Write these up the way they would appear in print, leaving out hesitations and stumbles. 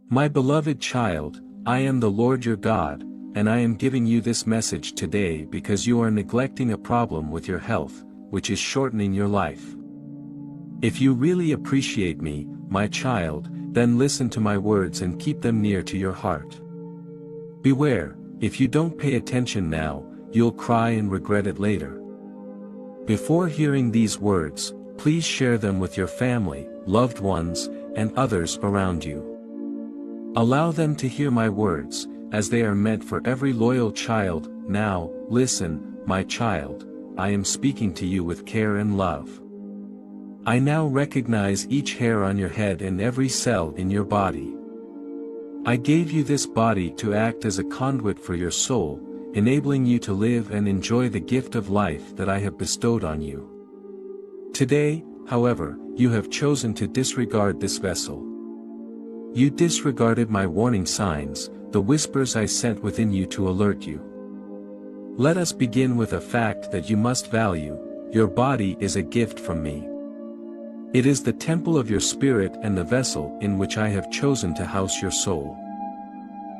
My beloved child, I am the Lord your God, and I am giving you this message today because you are neglecting a problem with your health, which is shortening your life. If you really appreciate me, my child, then listen to my words and keep them near to your heart. Beware, if you don't pay attention now, you'll cry and regret it later. Before hearing these words, please share them with your family, loved ones, and others around you. Allow them to hear my words, as they are meant for every loyal child. Now, listen, my child, I am speaking to you with care and love. I now recognize each hair on your head and every cell in your body. I gave you this body to act as a conduit for your soul, enabling you to live and enjoy the gift of life that I have bestowed on you. Today, however, you have chosen to disregard this vessel. You disregarded my warning signs, the whispers I sent within you to alert you. Let us begin with a fact that you must value: your body is a gift from me. It is the temple of your spirit and the vessel in which I have chosen to house your soul.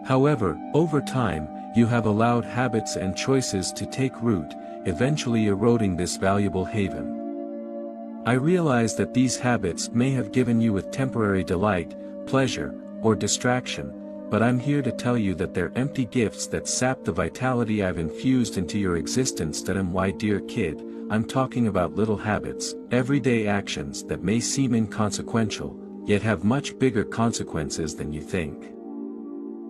However, over time, you have allowed habits and choices to take root, eventually eroding this valuable haven. I realize that these habits may have given you with temporary delight, pleasure, or distraction, but I'm here to tell you that they're empty gifts that sap the vitality I've infused into your existence. My dear kid, I'm talking about little habits, everyday actions that may seem inconsequential, yet have much bigger consequences than you think.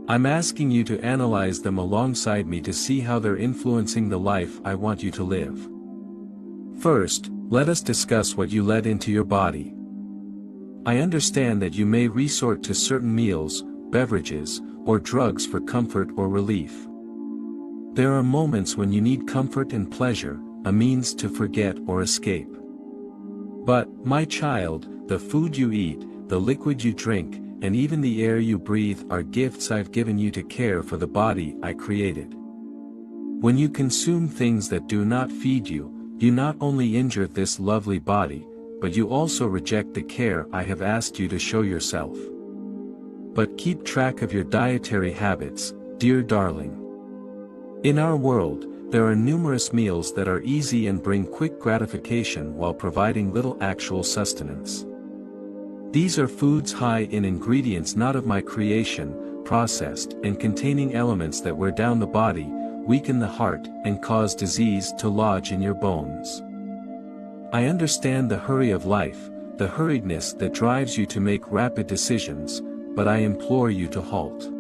I'm asking you to analyze them alongside me to see how they're influencing the life I want you to live. First, let us discuss what you let into your body. I understand that you may resort to certain meals, beverages, or drugs for comfort or relief. There are moments when you need comfort and pleasure, a means to forget or escape. But, my child, the food you eat, the liquid you drink, and even the air you breathe are gifts I've given you to care for the body I created. When you consume things that do not feed you, you not only injure this lovely body, but you also reject the care I have asked you to show yourself. But keep track of your dietary habits, dear darling. In our world, there are numerous meals that are easy and bring quick gratification while providing little actual sustenance. These are foods high in ingredients not of my creation, processed and containing elements that wear down the body, weaken the heart, and cause disease to lodge in your bones. I understand the hurry of life, the hurriedness that drives you to make rapid decisions, but I implore you to halt.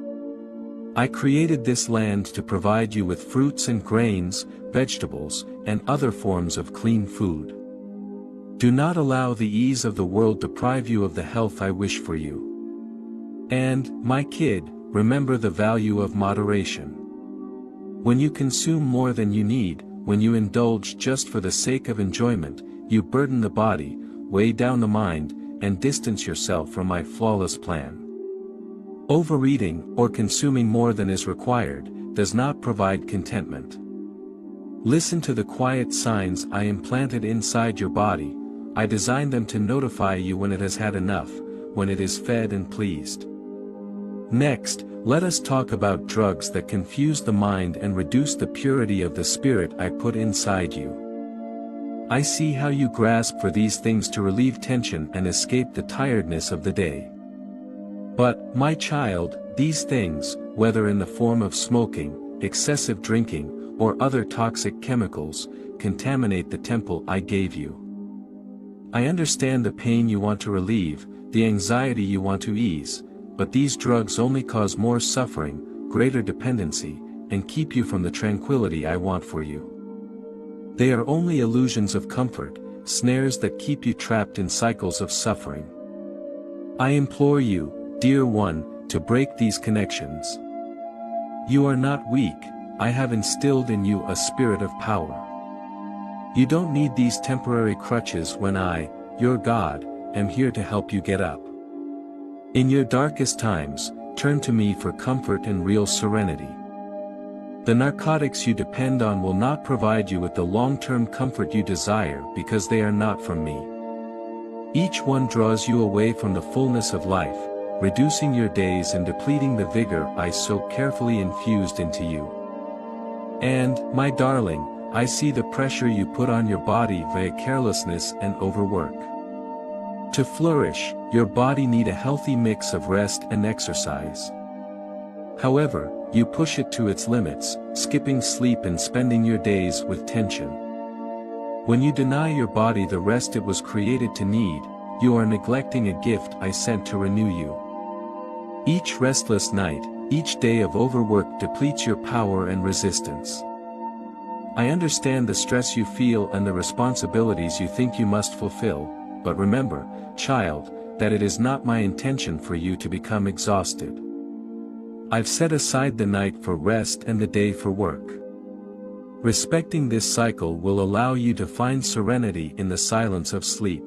I created this land to provide you with fruits and grains, vegetables, and other forms of clean food. Do not allow the ease of the world deprive you of the health I wish for you. And, my kid, remember the value of moderation. When you consume more than you need, when you indulge just for the sake of enjoyment, you burden the body, weigh down the mind, and distance yourself from my flawless plan. Overeating, or consuming more than is required, does not provide contentment. Listen to the quiet signs I implanted inside your body. I designed them to notify you when it has had enough, when it is fed and pleased. Next, let us talk about drugs that confuse the mind and reduce the purity of the spirit I put inside you. I see how you grasp for these things to relieve tension and escape the tiredness of the day. But, my child, these things, whether in the form of smoking, excessive drinking, or other toxic chemicals, contaminate the temple I gave you. I understand the pain you want to relieve, the anxiety you want to ease, but these drugs only cause more suffering, greater dependency, and keep you from the tranquility I want for you. They are only illusions of comfort, snares that keep you trapped in cycles of suffering. I implore you, dear one, to break these connections. You are not weak, I have instilled in you a spirit of power. You don't need these temporary crutches when I, your God, am here to help you get up. In your darkest times, turn to me for comfort and real serenity. The narcotics you depend on will not provide you with the long-term comfort you desire because they are not from me. Each one draws you away from the fullness of life, reducing your days and depleting the vigor I so carefully infused into you. And, my darling, I see the pressure you put on your body via carelessness and overwork. To flourish, your body needs a healthy mix of rest and exercise. However, you push it to its limits, skipping sleep and spending your days with tension. When you deny your body the rest it was created to need, you are neglecting a gift I sent to renew you. Each restless night, each day of overwork depletes your power and resistance. I understand the stress you feel and the responsibilities you think you must fulfill, but remember, child, that it is not my intention for you to become exhausted. I've set aside the night for rest and the day for work. Respecting this cycle will allow you to find serenity in the silence of sleep.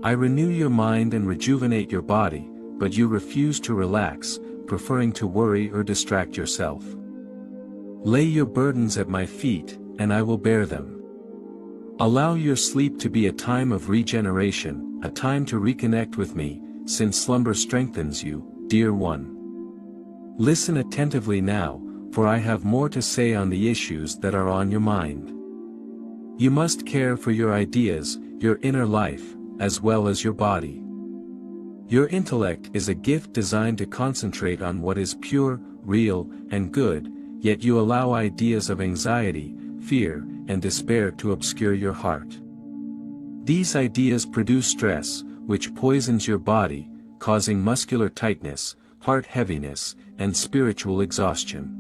I renew your mind and rejuvenate your body, but you refuse to relax, preferring to worry or distract yourself. Lay your burdens at my feet, and I will bear them. Allow your sleep to be a time of regeneration, a time to reconnect with me, since slumber strengthens you, dear one. Listen attentively now, for I have more to say on the issues that are on your mind. You must care for your ideas, your inner life, as well as your body. Your intellect is a gift designed to concentrate on what is pure, real, and good, yet you allow ideas of anxiety, fear, and despair to obscure your heart. These ideas produce stress, which poisons your body, causing muscular tightness, heart heaviness, and spiritual exhaustion.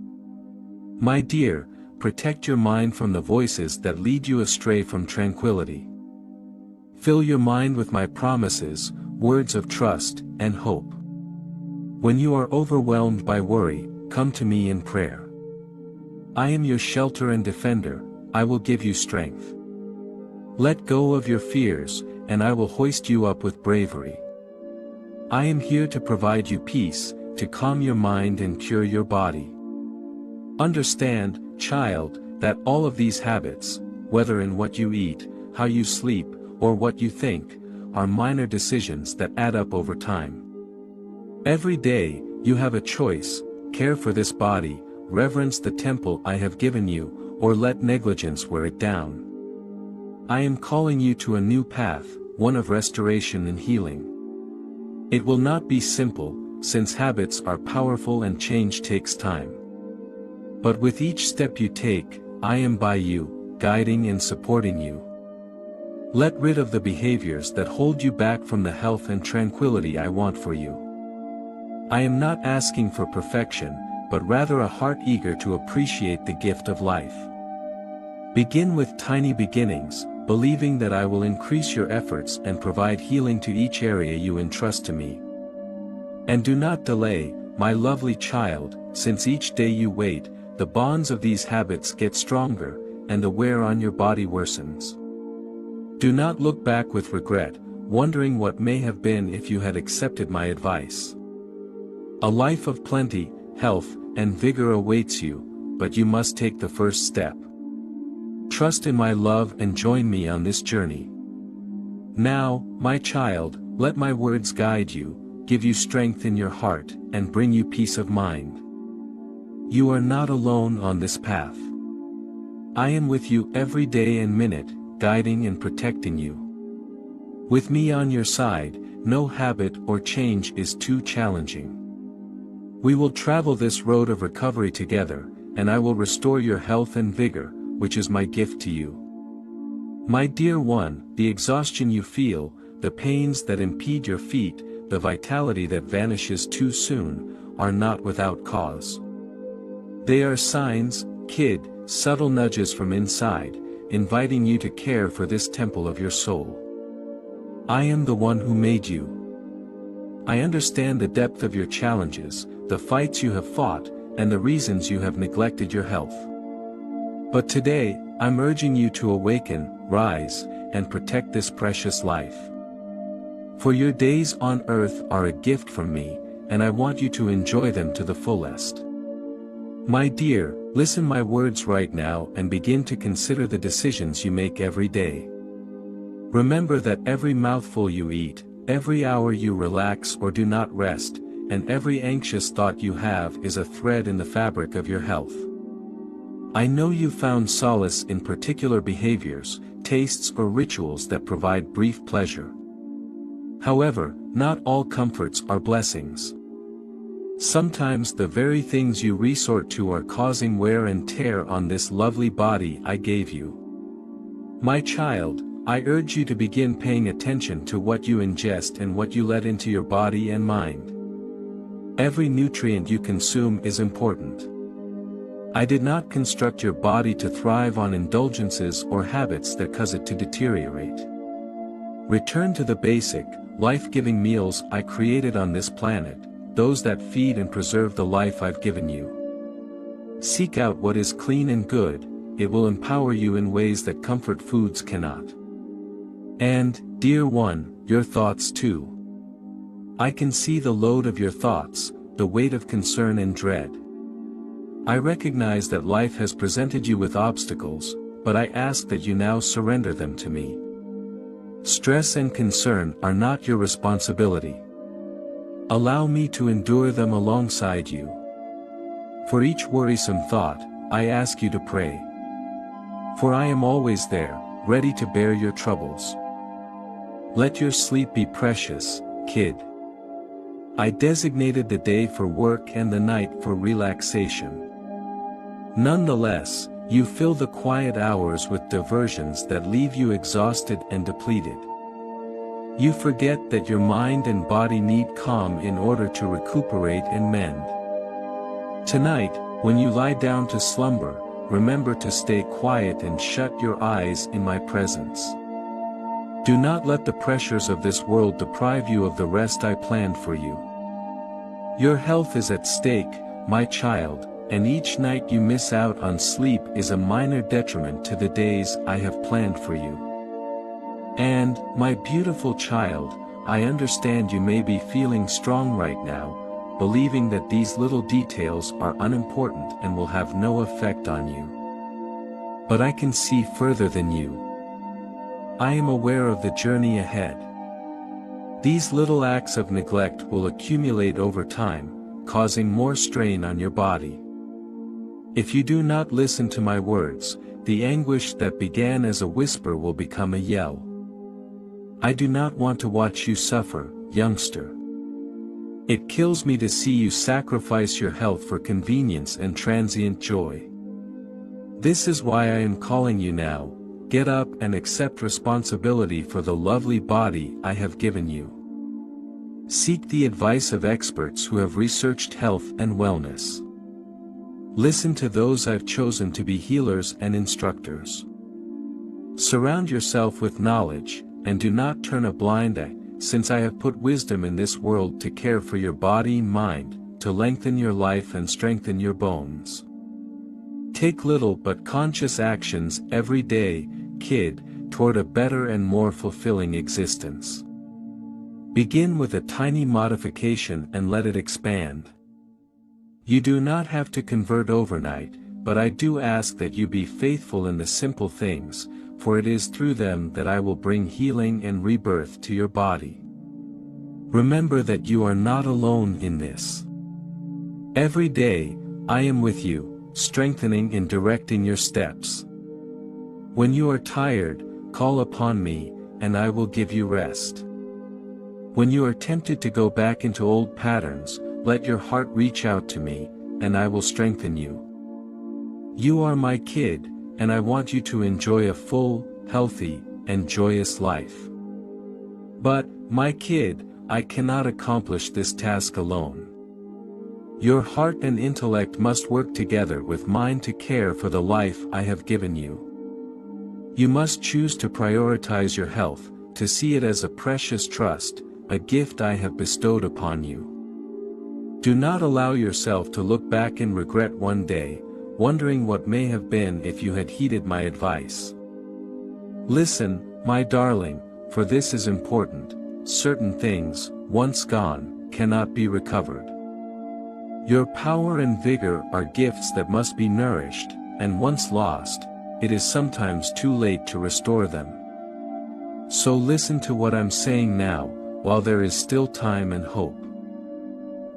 My dear, protect your mind from the voices that lead you astray from tranquility. Fill your mind with my promises, words of trust, and hope. When you are overwhelmed by worry, come to me in prayer. I am your shelter and defender, I will give you strength. Let go of your fears, and I will hoist you up with bravery. I am here to provide you peace, to calm your mind and cure your body. Understand, child, that all of these habits, whether in what you eat, how you sleep, or what you think, are minor decisions that add up over time. Every day, you have a choice: care for this body, reverence the temple I have given you, or let negligence wear it down. I am calling you to a new path, one of restoration and healing. It will not be simple, since habits are powerful and change takes time. But with each step you take, I am by you, guiding and supporting you. Let rid of the behaviors that hold you back from the health and tranquility I want for you. I am not asking for perfection, but rather a heart eager to appreciate the gift of life. Begin with tiny beginnings, believing that I will increase your efforts and provide healing to each area you entrust to me. And do not delay, my lovely child, since each day you wait, the bonds of these habits get stronger, and the wear on your body worsens. Do not look back with regret, wondering what may have been if you had accepted my advice. A life of plenty, health, and vigor awaits you, but you must take the first step. Trust in my love and join me on this journey. Now, my child, let my words guide you, give you strength in your heart, and bring you peace of mind. You are not alone on this path. I am with you every day and minute, guiding and protecting you. With me on your side, no habit or change is too challenging. We will travel this road of recovery together, and I will restore your health and vigor, which is my gift to you. My dear one, the exhaustion you feel, the pains that impede your feet, the vitality that vanishes too soon, are not without cause. They are signs, kid, subtle nudges from inside, inviting you to care for this temple of your soul. I am the one who made you. I understand the depth of your challenges, the fights you have fought, and the reasons you have neglected your health. But today, I'm urging you to awaken, rise, and protect this precious life. For your days on earth are a gift from me, and I want you to enjoy them to the fullest. My dear, listen my words right now and begin to consider the decisions you make every day. Remember that every mouthful you eat, every hour you relax or do not rest, and every anxious thought you have is a thread in the fabric of your health. I know you found solace in particular behaviors, tastes or rituals that provide brief pleasure. However, not all comforts are blessings. Sometimes the very things you resort to are causing wear and tear on this lovely body I gave you. My child, I urge you to begin paying attention to what you ingest and what you let into your body and mind. Every nutrient you consume is important. I did not construct your body to thrive on indulgences or habits that cause it to deteriorate. Return to the basic, life-giving meals I created on this planet, those that feed and preserve the life I've given you. Seek out what is clean and good, it will empower you in ways that comfort foods cannot. And, dear one, your thoughts too. I can see the load of your thoughts, the weight of concern and dread. I recognize that life has presented you with obstacles, but I ask that you now surrender them to me. Stress and concern are not your responsibility. Allow me to endure them alongside you. For each worrisome thought, I ask you to pray. For I am always there, ready to bear your troubles. Let your sleep be precious, kid. I designated the day for work and the night for relaxation. Nonetheless, you fill the quiet hours with diversions that leave you exhausted and depleted. You forget that your mind and body need calm in order to recuperate and mend. Tonight, when you lie down to slumber, remember to stay quiet and shut your eyes in my presence. Do not let the pressures of this world deprive you of the rest I planned for you. Your health is at stake, my child, and each night you miss out on sleep is a minor detriment to the days I have planned for you. And, my beautiful child, I understand you may be feeling strong right now, believing that these little details are unimportant and will have no effect on you. But I can see further than you. I am aware of the journey ahead. These little acts of neglect will accumulate over time, causing more strain on your body. If you do not listen to my words, the anguish that began as a whisper will become a yell. I do not want to watch you suffer, youngster. It kills me to see you sacrifice your health for convenience and transient joy. This is why I am calling you now. Get up and accept responsibility for the lovely body I have given you. Seek the advice of experts who have researched health and wellness. Listen to those I've chosen to be healers and instructors. Surround yourself with knowledge, and do not turn a blind eye, since I have put wisdom in this world to care for your body and mind, to lengthen your life and strengthen your bones. Take little but conscious actions every day, kid, toward a better and more fulfilling existence. Begin with a tiny modification and let it expand. You do not have to convert overnight, but I do ask that you be faithful in the simple things, for it is through them that I will bring healing and rebirth to your body. Remember that you are not alone in this. Every day, I am with you, strengthening and directing your steps. When you are tired, call upon me, and I will give you rest. When you are tempted to go back into old patterns, let your heart reach out to me, and I will strengthen you. You are my kid, and I want you to enjoy a full, healthy, and joyous life. But, my kid, I cannot accomplish this task alone. Your heart and intellect must work together with mine to care for the life I have given you. You must choose to prioritize your health, to see it as a precious trust, a gift I have bestowed upon you. Do not allow yourself to look back in regret one day, wondering what may have been if you had heeded my advice. Listen, my darling, for this is important. Certain things, once gone, cannot be recovered. Your power and vigor are gifts that must be nourished, and once lost, it is sometimes too late to restore them. So listen to what I'm saying now, while there is still time and hope.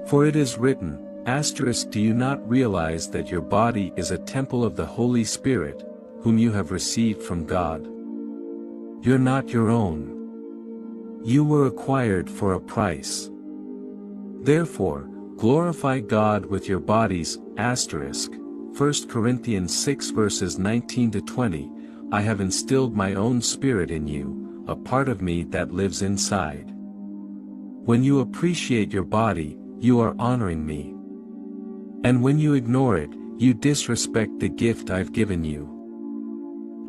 For it is written, do you not realize that your body is a temple of the Holy Spirit, whom you have received from God? You're not your own. You were acquired for a price. Therefore, glorify God with your bodies. 1 Corinthians 6 verses 19 to 20, I have instilled my own spirit in you, a part of me that lives inside. When you appreciate your body, you are honoring me. And when you ignore it, you disrespect the gift I've given you.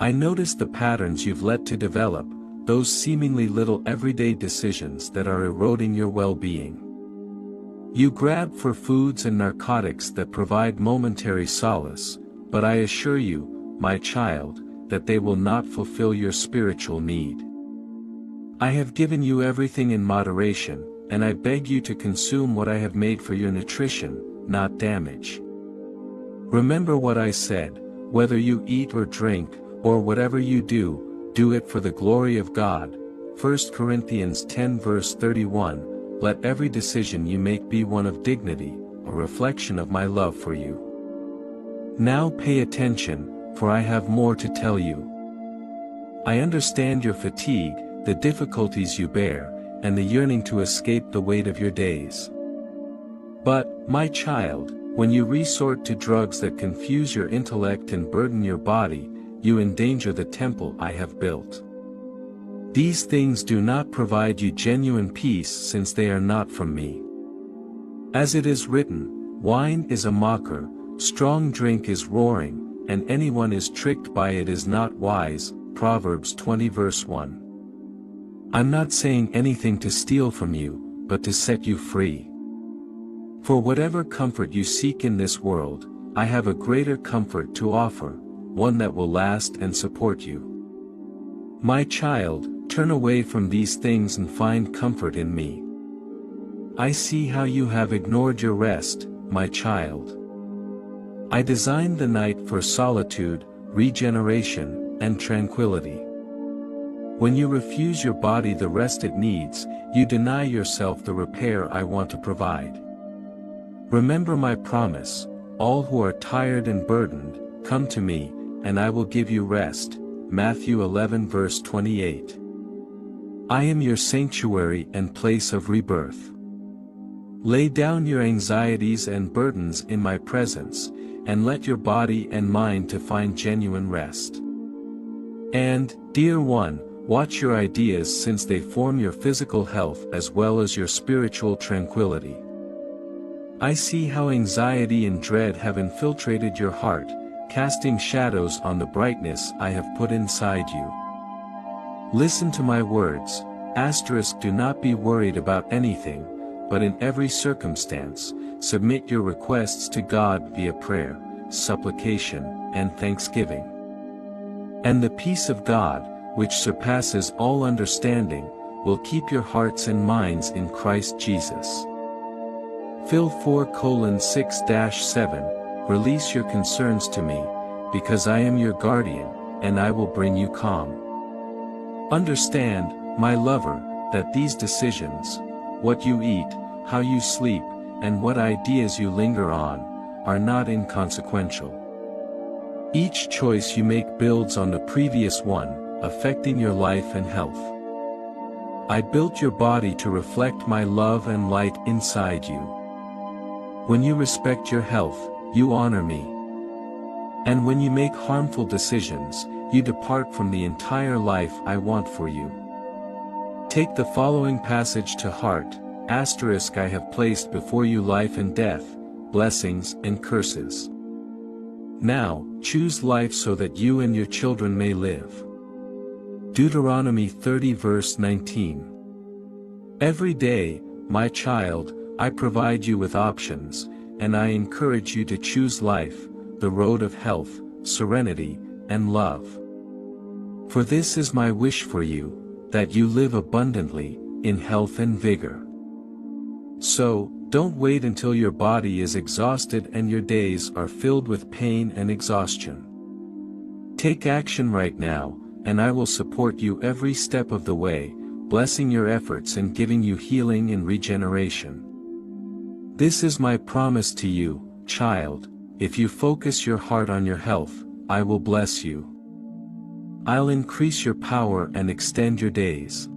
I notice the patterns you've let to develop, those seemingly little everyday decisions that are eroding your well-being. You grab for foods and narcotics that provide momentary solace, but I assure you, my child, that they will not fulfill your spiritual need. I have given you everything in moderation, and I beg you to consume what I have made for your nutrition, not damage. Remember what I said, whether you eat or drink, or whatever you do, do it for the glory of God. 1 Corinthians 10 verse 31, let every decision you make be one of dignity, a reflection of my love for you. Now pay attention, for I have more to tell you. I understand your fatigue, the difficulties you bear, and the yearning to escape the weight of your days. But, my child, when you resort to drugs that confuse your intellect and burden your body, you endanger the temple I have built. These things do not provide you genuine peace since they are not from me. As it is written, wine is a mocker, strong drink is roaring, and anyone is tricked by it is not wise. Proverbs 20 verse 1. I'm not saying anything to steal from you, but to set you free. For whatever comfort you seek in this world, I have a greater comfort to offer, one that will last and support you. My child, turn away from these things and find comfort in me. I see how you have ignored your rest, my child. I designed the night for solitude, regeneration, and tranquility. When you refuse your body the rest it needs, you deny yourself the repair I want to provide. Remember my promise, all who are tired and burdened, come to me, and I will give you rest. Matthew 11 verse 28. I am your sanctuary and place of rebirth. Lay down your anxieties and burdens in my presence, and let your body and mind to find genuine rest. And, dear one, watch your ideas since they form your physical health as well as your spiritual tranquility. I see how anxiety and dread have infiltrated your heart, casting shadows on the brightness I have put inside you. Listen to my words, do not be worried about anything, but in every circumstance, submit your requests to God via prayer, supplication, and thanksgiving. And the peace of God, which surpasses all understanding, will keep your hearts and minds in Christ Jesus. Phil 4:6-7, release your concerns to me, because I am your guardian, and I will bring you calm. Understand, my lover, that these decisions, what you eat, how you sleep, and what ideas you linger on, are not inconsequential. Each choice you make builds on the previous one, affecting your life and health. I built your body to reflect my love and light inside you. When you respect your health, you honor me. And when you make harmful decisions, you depart from the entire life I want for you. Take the following passage to heart, I have placed before you life and death, blessings and curses. Now, choose life so that you and your children may live. Deuteronomy 30 verse 19. Every day, my child, I provide you with options, and I encourage you to choose life, the road of health, serenity, and love. For this is my wish for you, that you live abundantly, in health and vigor. So, don't wait until your body is exhausted and your days are filled with pain and exhaustion. Take action right now, and I will support you every step of the way, blessing your efforts and giving you healing and regeneration. This is my promise to you, child: if you focus your heart on your health, I will bless you. I'll increase your power and extend your days.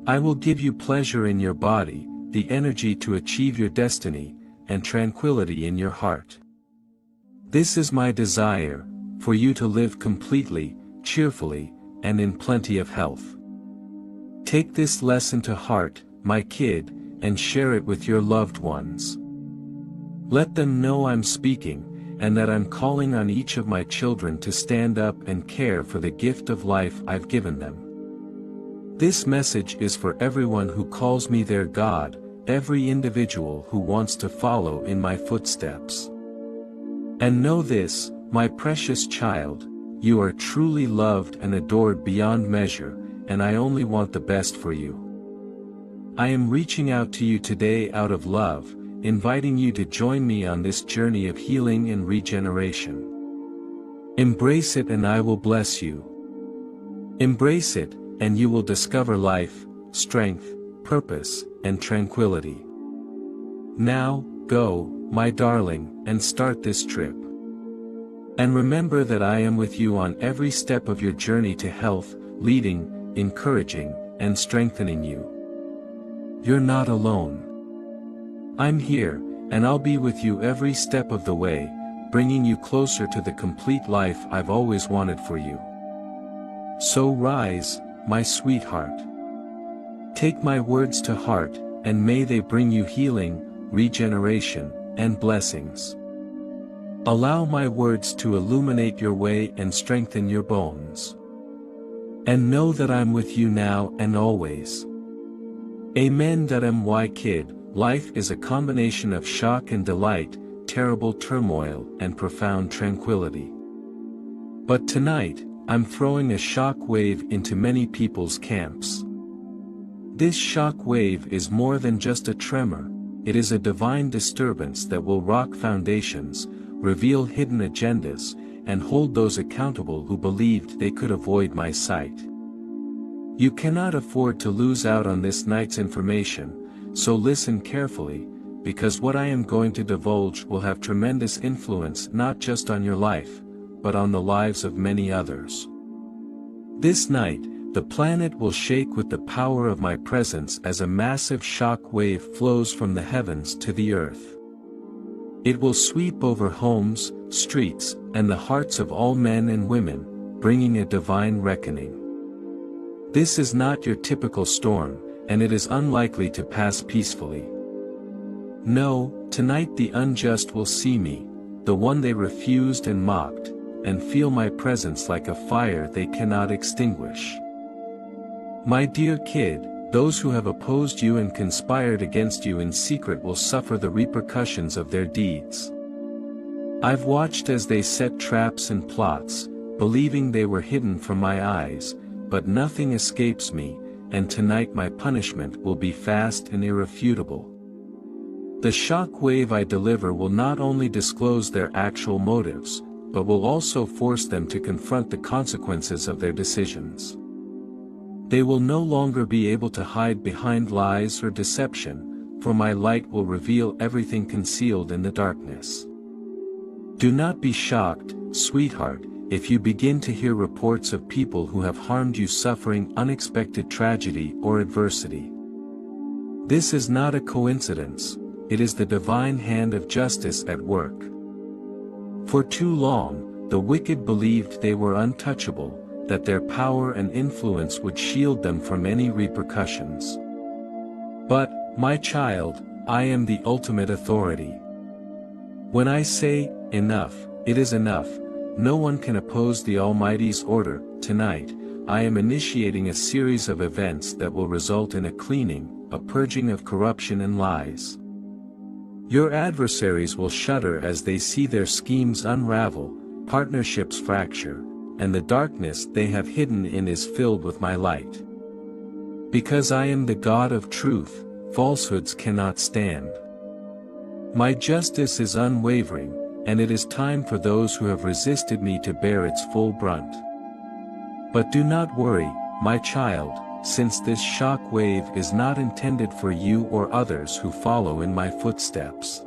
I will give you pleasure in your body, the energy to achieve your destiny, and tranquility in your heart. This is my desire, for you to live completely, cheerfully, and in plenty of health. Take this lesson to heart, my kid, and share it with your loved ones. Let them know I'm speaking, and that I'm calling on each of my children to stand up and care for the gift of life I've given them. This message is for everyone who calls me their God, every individual who wants to follow in my footsteps. And know this, my precious child: you are truly loved and adored beyond measure, and I only want the best for you. I am reaching out to you today out of love, inviting you to join me on this journey of healing and regeneration. Embrace it and I will bless you. Embrace it, and you will discover life, strength, purpose, and tranquility. Now, go, my darling, and start this trip. And remember that I am with you on every step of your journey to health, leading, encouraging, and strengthening you. You're not alone. I'm here, and I'll be with you every step of the way, bringing you closer to the complete life I've always wanted for you. So rise, my sweetheart. Take my words to heart, and may they bring you healing, regeneration, and blessings. Allow my words to illuminate your way and strengthen your bones. And know that I'm with you now and always. Amen. Kid, life is a combination of shock and delight, terrible turmoil and profound tranquility. But tonight, I'm throwing a shock wave into many people's camps. This shock wave is more than just a tremor, it is a divine disturbance that will rock foundations, reveal hidden agendas, and hold those accountable who believed they could avoid my sight. You cannot afford to lose out on this night's information, so listen carefully, because what I am going to divulge will have tremendous influence not just on your life, but on the lives of many others. This night, the planet will shake with the power of my presence as a massive shock wave flows from the heavens to the earth. It will sweep over homes, streets, and the hearts of all men and women, bringing a divine reckoning. This is not your typical storm, and it is unlikely to pass peacefully. No, tonight the unjust will see me, the one they refused and mocked, and feel my presence like a fire they cannot extinguish. My dear kid, those who have opposed you and conspired against you in secret will suffer the repercussions of their deeds. I've watched as they set traps and plots, believing they were hidden from my eyes, but nothing escapes me, and tonight my punishment will be fast and irrefutable. The shock wave I deliver will not only disclose their actual motives, but will also force them to confront the consequences of their decisions. They will no longer be able to hide behind lies or deception, for my light will reveal everything concealed in the darkness. Do not be shocked, sweetheart, if you begin to hear reports of people who have harmed you suffering unexpected tragedy or adversity. This is not a coincidence, it is the divine hand of justice at work. For too long, the wicked believed they were untouchable, that their power and influence would shield them from any repercussions. But, my child, I am the ultimate authority. When I say, enough, it is enough. No one can oppose the Almighty's order. Tonight, I am initiating a series of events that will result in a cleaning, a purging of corruption and lies. Your adversaries will shudder as they see their schemes unravel, partnerships fracture, and the darkness they have hidden in is filled with my light. Because I am the God of truth, falsehoods cannot stand. My justice is unwavering, and it is time for those who have resisted me to bear its full brunt. But do not worry, my child, since this shock wave is not intended for you or others who follow in my footsteps.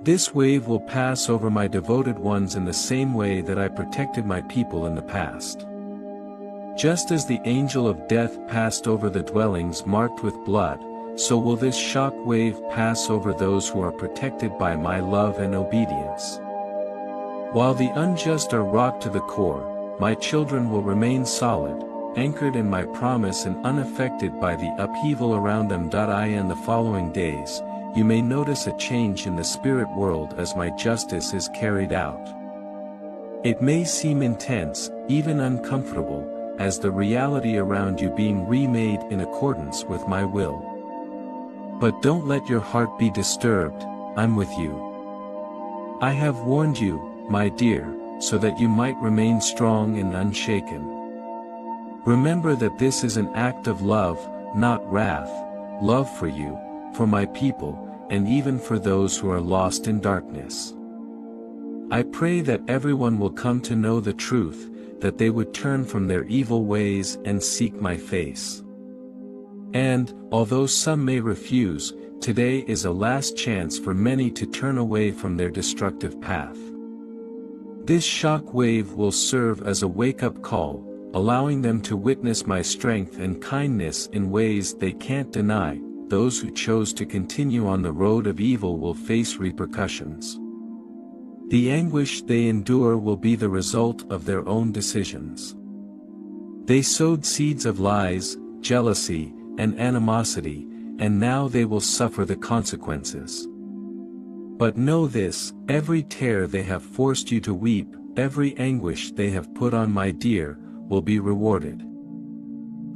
This wave will pass over my devoted ones in the same way that I protected my people in the past. Just as the angel of death passed over the dwellings marked with blood, so will this shock wave pass over those who are protected by my love and obedience. While the unjust are rocked to the core, my children will remain solid, anchored in my promise and unaffected by the upheaval around them. In the following days, you may notice a change in the spirit world as my justice is carried out. It may seem intense, even uncomfortable, as the reality around you being remade in accordance with my will. But don't let your heart be disturbed, I'm with you. I have warned you, my dear, so that you might remain strong and unshaken. Remember that this is an act of love, not wrath, love for you, for my people, and even for those who are lost in darkness. I pray that everyone will come to know the truth, that they would turn from their evil ways and seek my face. And, although some may refuse, today is a last chance for many to turn away from their destructive path. This shock wave will serve as a wake-up call, allowing them to witness my strength and kindness in ways they can't deny. Those who chose to continue on the road of evil will face repercussions. The anguish they endure will be the result of their own decisions. They sowed seeds of lies, jealousy, and animosity, and now they will suffer the consequences. But know this, every tear they have forced you to weep, every anguish they have put on my dear, will be rewarded.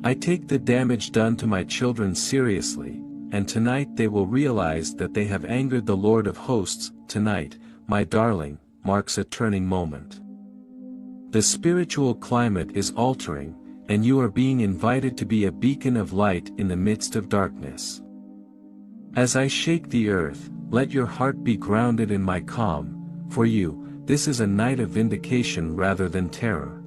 I take the damage done to my children seriously, and tonight they will realize that they have angered the Lord of hosts. Tonight, my darling, marks a turning moment. The spiritual climate is altering, and you are being invited to be a beacon of light in the midst of darkness. As I shake the earth, let your heart be grounded in my calm. For you, this is a night of vindication rather than terror.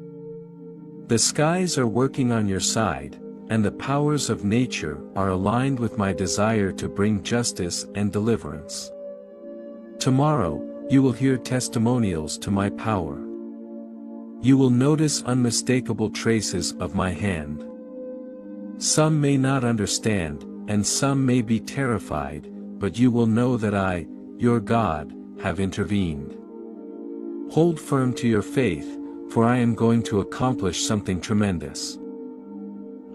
The skies are working on your side, and the powers of nature are aligned with my desire to bring justice and deliverance. Tomorrow, you will hear testimonials to my power. You will notice unmistakable traces of my hand. Some may not understand, and some may be terrified, but you will know that I, your God, have intervened. Hold firm to your faith, for I am going to accomplish something tremendous.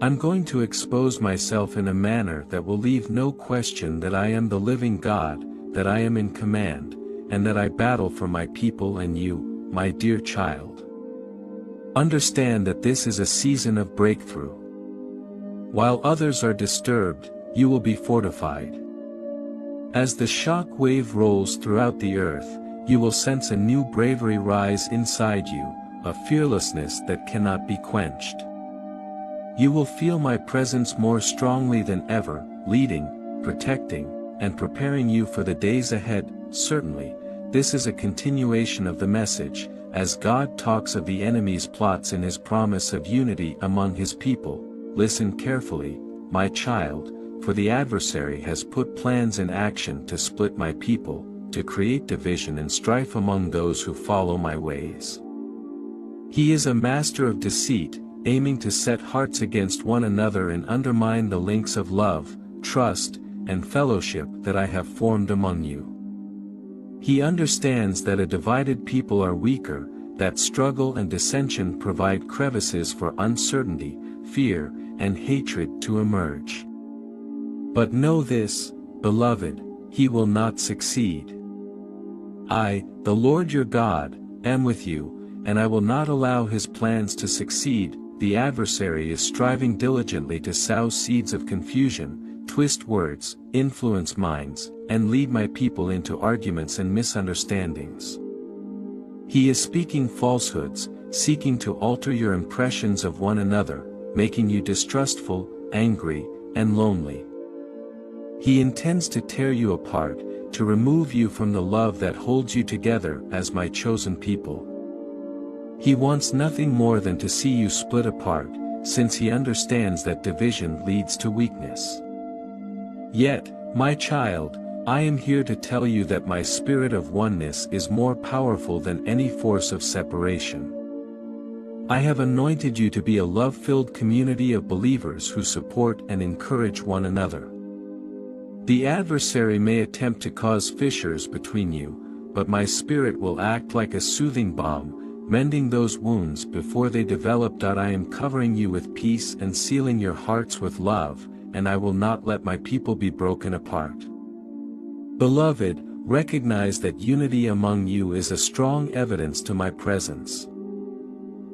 I'm going to expose myself in a manner that will leave no question that I am the living God, that I am in command, and that I battle for my people and you, my dear child. Understand that this is a season of breakthrough. While others are disturbed, you will be fortified. As the shock wave rolls throughout the earth, you will sense a new bravery rise inside you, a fearlessness that cannot be quenched. You will feel my presence more strongly than ever, leading, protecting, and preparing you for the days ahead. Certainly, this is a continuation of the message, as God talks of the enemy's plots in his promise of unity among his people. Listen carefully, my child, for the adversary has put plans in action to split my people, to create division and strife among those who follow my ways. He is a master of deceit, aiming to set hearts against one another and undermine the links of love, trust, and fellowship that I have formed among you. He understands that a divided people are weaker, that struggle and dissension provide crevices for uncertainty, fear, and hatred to emerge. But know this, beloved, he will not succeed. I, the Lord your God, am with you, and I will not allow his plans to succeed. The adversary is striving diligently to sow seeds of confusion, twist words, influence minds, and lead my people into arguments and misunderstandings. He is speaking falsehoods, seeking to alter your impressions of one another, making you distrustful, angry, and lonely. He intends to tear you apart, to remove you from the love that holds you together as my chosen people. He wants nothing more than to see you split apart, since he understands that division leads to weakness. Yet, my child, I am here to tell you that my spirit of oneness is more powerful than any force of separation. I have anointed you to be a love-filled community of believers who support and encourage one another. The adversary may attempt to cause fissures between you, but my Spirit will act like a soothing balm, mending those wounds before they develop. I am covering you with peace and sealing your hearts with love, and I will not let my people be broken apart. Beloved, recognize that unity among you is a strong evidence to my presence.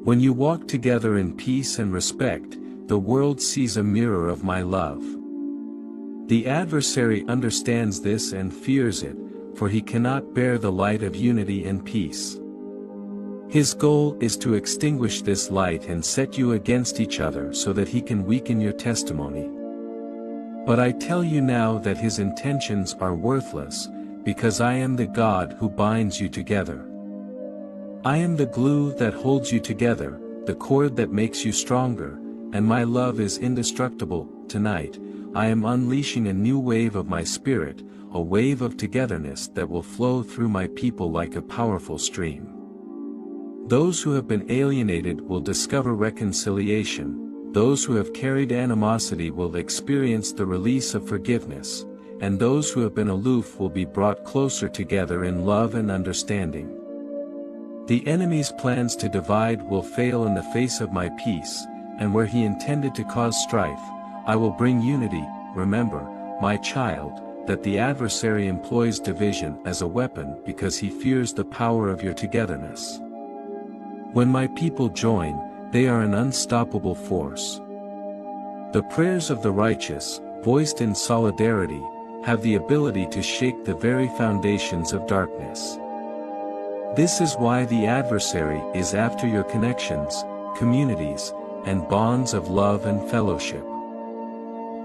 When you walk together in peace and respect, the world sees a mirror of my love. The adversary understands this and fears it, for he cannot bear the light of unity and peace. His goal is to extinguish this light and set you against each other so that he can weaken your testimony. But I tell you now that his intentions are worthless, because I am the God who binds you together. I am the glue that holds you together, the cord that makes you stronger, and my love is indestructible. Tonight, I am unleashing a new wave of my Spirit, a wave of togetherness that will flow through my people like a powerful stream. Those who have been alienated will discover reconciliation, those who have carried animosity will experience the release of forgiveness, and those who have been aloof will be brought closer together in love and understanding. The enemy's plans to divide will fail in the face of my peace, and where he intended to cause strife, I will bring unity. Remember, my child, that the adversary employs division as a weapon because he fears the power of your togetherness. When my people join, they are an unstoppable force. The prayers of the righteous, voiced in solidarity, have the ability to shake the very foundations of darkness. This is why the adversary is after your connections, communities, and bonds of love and fellowship.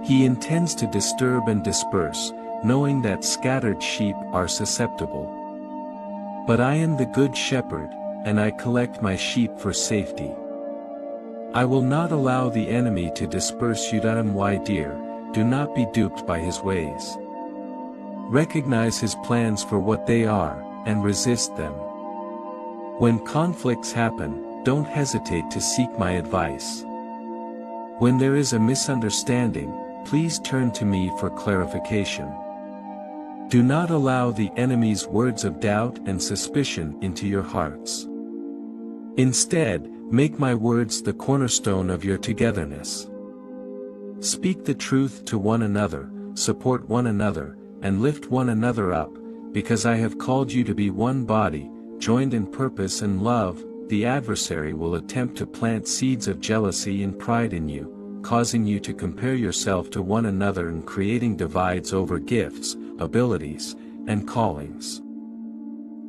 He intends to disturb and disperse, knowing that scattered sheep are susceptible. But I am the good shepherd, and I collect my sheep for safety. I will not allow the enemy to disperse you. My dear, do not be duped by his ways. Recognize his plans for what they are, and resist them. When conflicts happen, don't hesitate to seek my advice. When there is a misunderstanding, please turn to me for clarification. Do not allow the enemy's words of doubt and suspicion into your hearts. Instead, make my words the cornerstone of your togetherness. Speak the truth to one another, support one another, and lift one another up, because I have called you to be one body, joined in purpose and love. The adversary will attempt to plant seeds of jealousy and pride in you, causing you to compare yourself to one another and creating divides over gifts, abilities, and callings.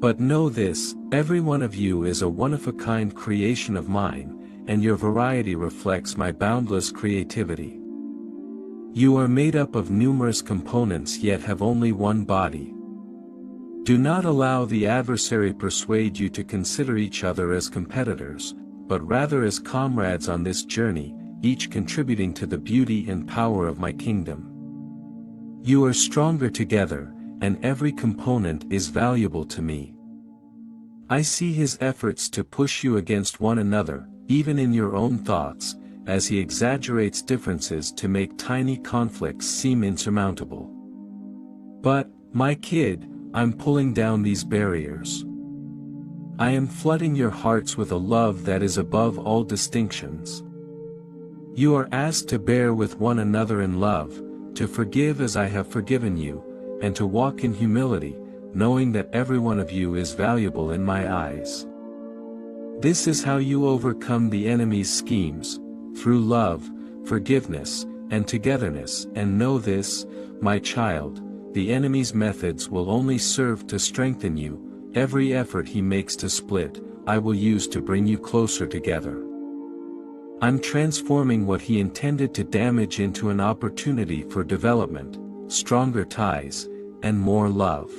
But know this, every one of you is a one-of-a-kind creation of mine, and your variety reflects my boundless creativity. You are made up of numerous components yet have only one body. Do not allow the adversary persuade you to consider each other as competitors, but rather as comrades on this journey, each contributing to the beauty and power of my kingdom. You are stronger together, and every component is valuable to me. I see his efforts to push you against one another, even in your own thoughts, as he exaggerates differences to make tiny conflicts seem insurmountable. But, my kid, I'm pulling down these barriers. I am flooding your hearts with a love that is above all distinctions. You are asked to bear with one another in love, to forgive as I have forgiven you, and to walk in humility, knowing that every one of you is valuable in my eyes. This is how you overcome the enemy's schemes, through love, forgiveness, and togetherness. And know this, my child, the enemy's methods will only serve to strengthen you. Every effort he makes to split, I will use to bring you closer together. I'm transforming what he intended to damage into an opportunity for development, stronger ties, and more love.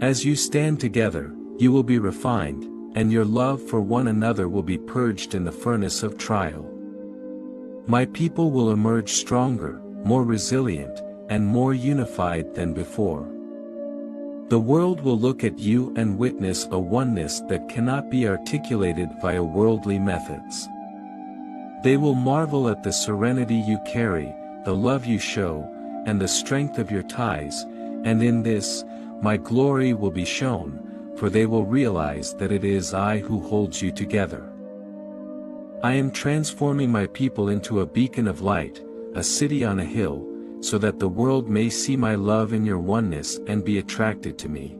As you stand together, you will be refined, and your love for one another will be purged in the furnace of trial. My people will emerge stronger, more resilient, and more unified than before. The world will look at you and witness a oneness that cannot be articulated via worldly methods. They will marvel at the serenity you carry, the love you show, and the strength of your ties, and in this, my glory will be shown, for they will realize that it is I who holds you together. I am transforming my people into a beacon of light, a city on a hill, so that the world may see my love in your oneness and be attracted to me.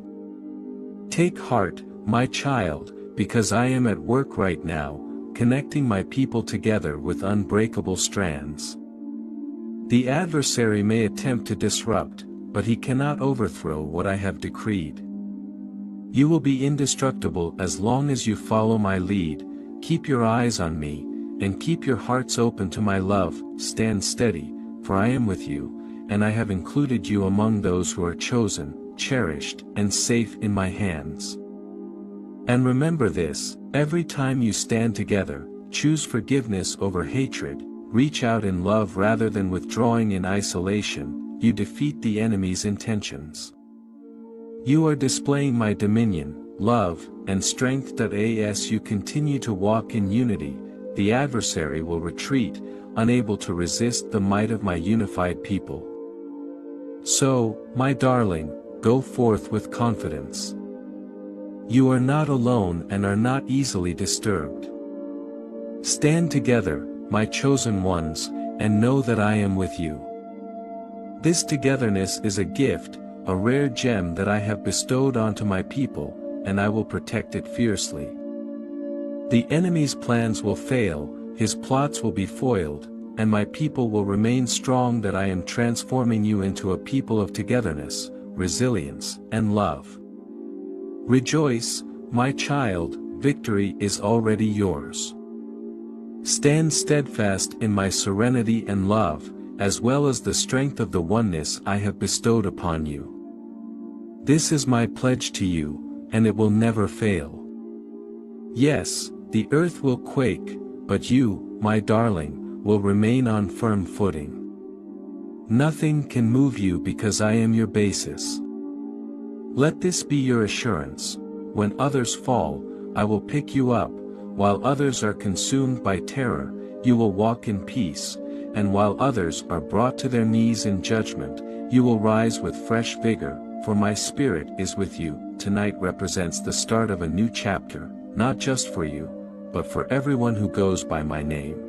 Take heart, my child, because I am at work right now, connecting my people together with unbreakable strands. The adversary may attempt to disrupt, but he cannot overthrow what I have decreed. You will be indestructible as long as you follow my lead, keep your eyes on me, and keep your hearts open to my love. Stand steady, for I am with you, and I have included you among those who are chosen, cherished, and safe in my hands. And remember this, every time you stand together, choose forgiveness over hatred, reach out in love rather than withdrawing in isolation, you defeat the enemy's intentions. You are displaying my dominion, love, and strength. As you continue to walk in unity, the adversary will retreat, unable to resist the might of my unified people. So, my darling, go forth with confidence. You are not alone and are not easily disturbed. Stand together, my chosen ones, and know that I am with you. This togetherness is a gift, a rare gem that I have bestowed onto my people, and I will protect it fiercely. The enemy's plans will fail, his plots will be foiled, and my people will remain strong. That I am transforming you into a people of togetherness, resilience, and love. Rejoice, my child, victory is already yours. Stand steadfast in my serenity and love, as well as the strength of the oneness I have bestowed upon you. This is my pledge to you, and it will never fail. Yes, the earth will quake, but you, my darling, will remain on firm footing. Nothing can move you because I am your basis. Let this be your assurance: when others fall, I will pick you up, while others are consumed by terror, you will walk in peace, and while others are brought to their knees in judgment, you will rise with fresh vigor, for my spirit is with you. Tonight represents the start of a new chapter, not just for you, but for everyone who goes by my name.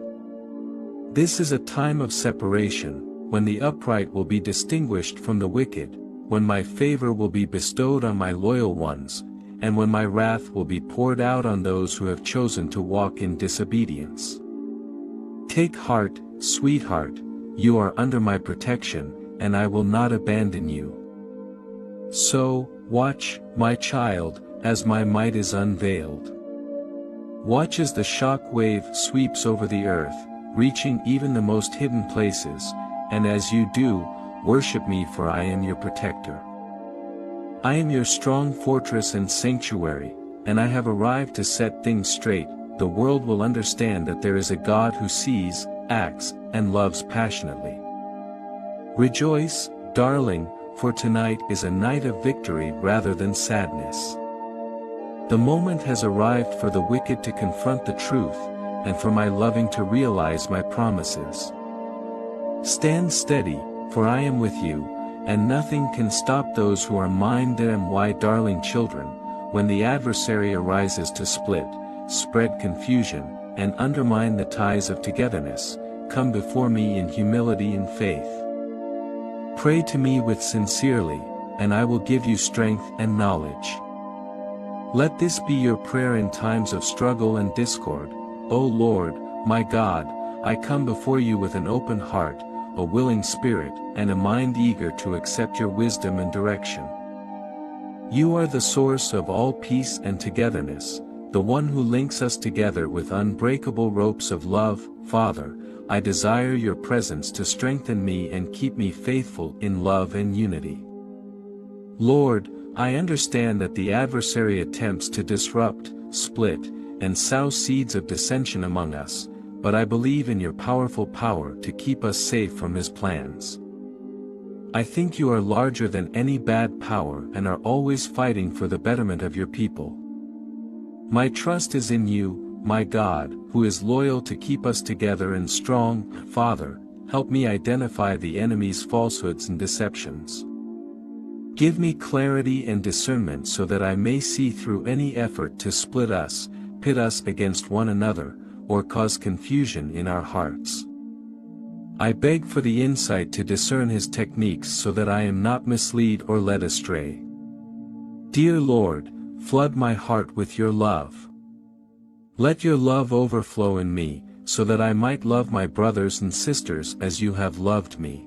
This is a time of separation, when the upright will be distinguished from the wicked, when my favor will be bestowed on my loyal ones, and when my wrath will be poured out on those who have chosen to walk in disobedience. Take heart, sweetheart, you are under my protection, and I will not abandon you. So, watch, my child, as my might is unveiled. Watch as the shock wave sweeps over the earth, reaching even the most hidden places, and as you do, worship me, for I am your protector. I am your strong fortress and sanctuary, and I have arrived to set things straight. The world will understand that there is a God who sees, acts, and loves passionately. Rejoice, darling, for tonight is a night of victory rather than sadness. The moment has arrived for the wicked to confront the truth, and for my loving to realize my promises. Stand steady, for I am with you, and nothing can stop those who are mine. My darling children, when the adversary arises to split, spread confusion, and undermine the ties of togetherness, come before me in humility and faith. Pray to me with sincerely, and I will give you strength and knowledge. Let this be your prayer in times of struggle and discord. O Lord, my God, I come before you with an open heart, a willing spirit, and a mind eager to accept your wisdom and direction. You are the source of all peace and togetherness, the one who links us together with unbreakable ropes of love. Father, I desire your presence to strengthen me and keep me faithful in love and unity. Lord, I understand that the adversary attempts to disrupt, split, and sow seeds of dissension among us, but I believe in your powerful power to keep us safe from his plans. I think you are larger than any bad power and are always fighting for the betterment of your people. My trust is in you, my God, who is loyal to keep us together and strong. Father, help me identify the enemy's falsehoods and deceptions. Give me clarity and discernment so that I may see through any effort to split us, pit us against one another, or cause confusion in our hearts. I beg for the insight to discern his techniques so that I am not misled or led astray. Dear Lord, flood my heart with your love. Let your love overflow in me, so that I might love my brothers and sisters as you have loved me.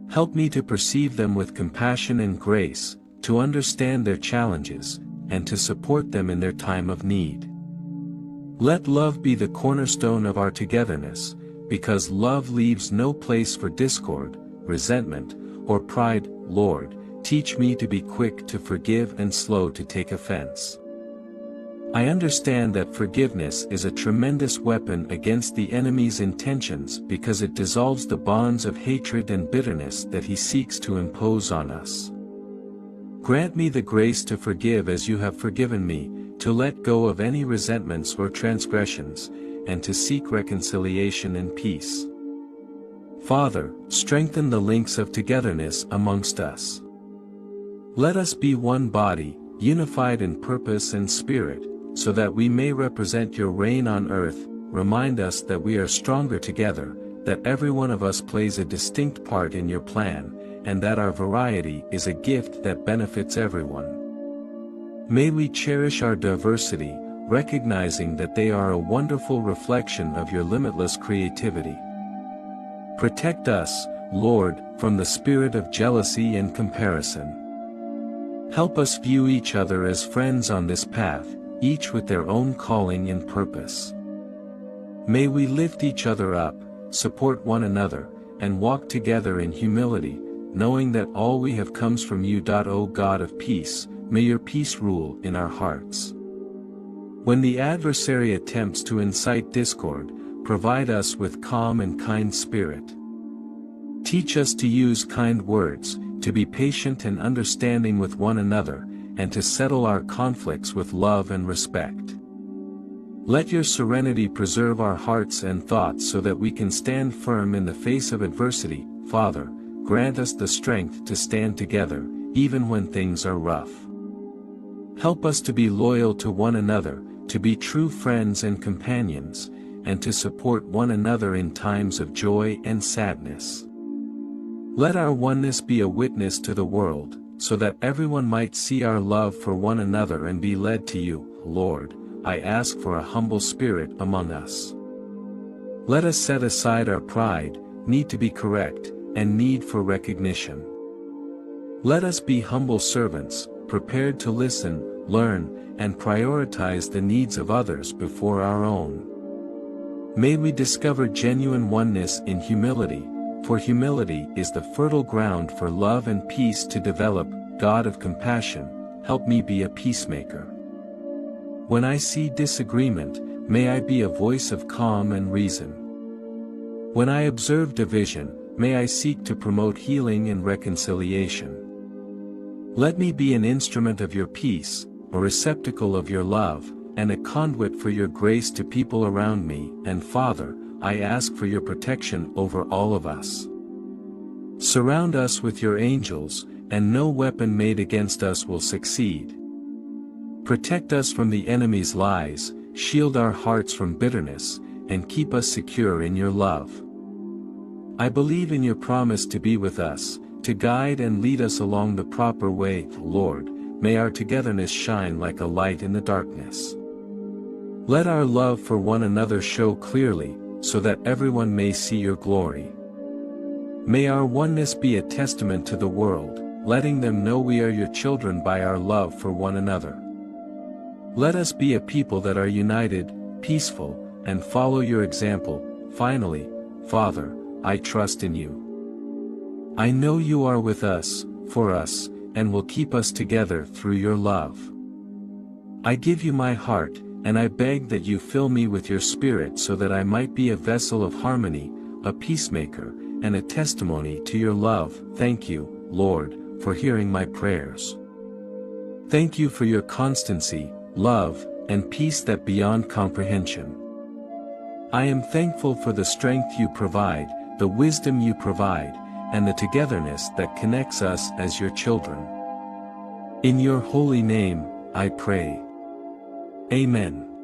Help me to perceive them with compassion and grace, to understand their challenges, and to support them in their time of need. Let love be the cornerstone of our togetherness, because love leaves no place for discord, resentment, or pride. Lord, teach me to be quick to forgive and slow to take offense. I understand that forgiveness is a tremendous weapon against the enemy's intentions because it dissolves the bonds of hatred and bitterness that he seeks to impose on us. Grant me the grace to forgive as you have forgiven me, to let go of any resentments or transgressions, and to seek reconciliation and peace. Father, strengthen the links of togetherness amongst us. Let us be one body, unified in purpose and spirit, so that we may represent your reign on earth. Remind us that we are stronger together, that every one of us plays a distinct part in your plan, and that our variety is a gift that benefits everyone. May we cherish our diversity, recognizing that they are a wonderful reflection of your limitless creativity. Protect us, Lord, from the spirit of jealousy and comparison. Help us view each other as friends on this path, each with their own calling and purpose. May we lift each other up, support one another, and walk together in humility, knowing that all we have comes from you. O God of peace, may your peace rule in our hearts. When the adversary attempts to incite discord, provide us with calm and kind spirit. Teach us to use kind words, to be patient and understanding with one another, and to settle our conflicts with love and respect. Let your serenity preserve our hearts and thoughts so that we can stand firm in the face of adversity. Father, grant us the strength to stand together, even when things are rough. Help us to be loyal to one another, to be true friends and companions, and to support one another in times of joy and sadness. Let our oneness be a witness to the world, so that everyone might see our love for one another and be led to you. Lord, I ask for a humble spirit among us. Let us set aside our pride, need to be correct, and need for recognition. Let us be humble servants, prepared to listen, learn, and prioritize the needs of others before our own. May we discover genuine oneness in humility, for humility is the fertile ground for love and peace to develop. God of compassion, help me be a peacemaker. When I see disagreement, may I be a voice of calm and reason. When I observe division, may I seek to promote healing and reconciliation. Let me be an instrument of your peace, a receptacle of your love, and a conduit for your grace to people around me. And Father, I ask for your protection over all of us. Surround us with your angels, and no weapon made against us will succeed. Protect us from the enemy's lies, shield our hearts from bitterness, and keep us secure in your love. I believe in your promise to be with us, to guide and lead us along the proper way. Lord, may our togetherness shine like a light in the darkness. Let our love for one another show clearly, so that everyone may see your glory. May our oneness be a testament to the world, letting them know we are your children by our love for one another. Let us be a people that are united, peaceful, and follow your example. Finally, Father, I trust in you. I know you are with us, for us, and will keep us together through your love. I give you my heart, and I beg that you fill me with your Spirit so that I might be a vessel of harmony, a peacemaker, and a testimony to your love. Thank you, Lord, for hearing my prayers. Thank you for your constancy, love, and peace that beyond comprehension. I am thankful for the strength you provide, the wisdom you provide, and the togetherness that connects us as your children. In your holy name, I pray. Amen.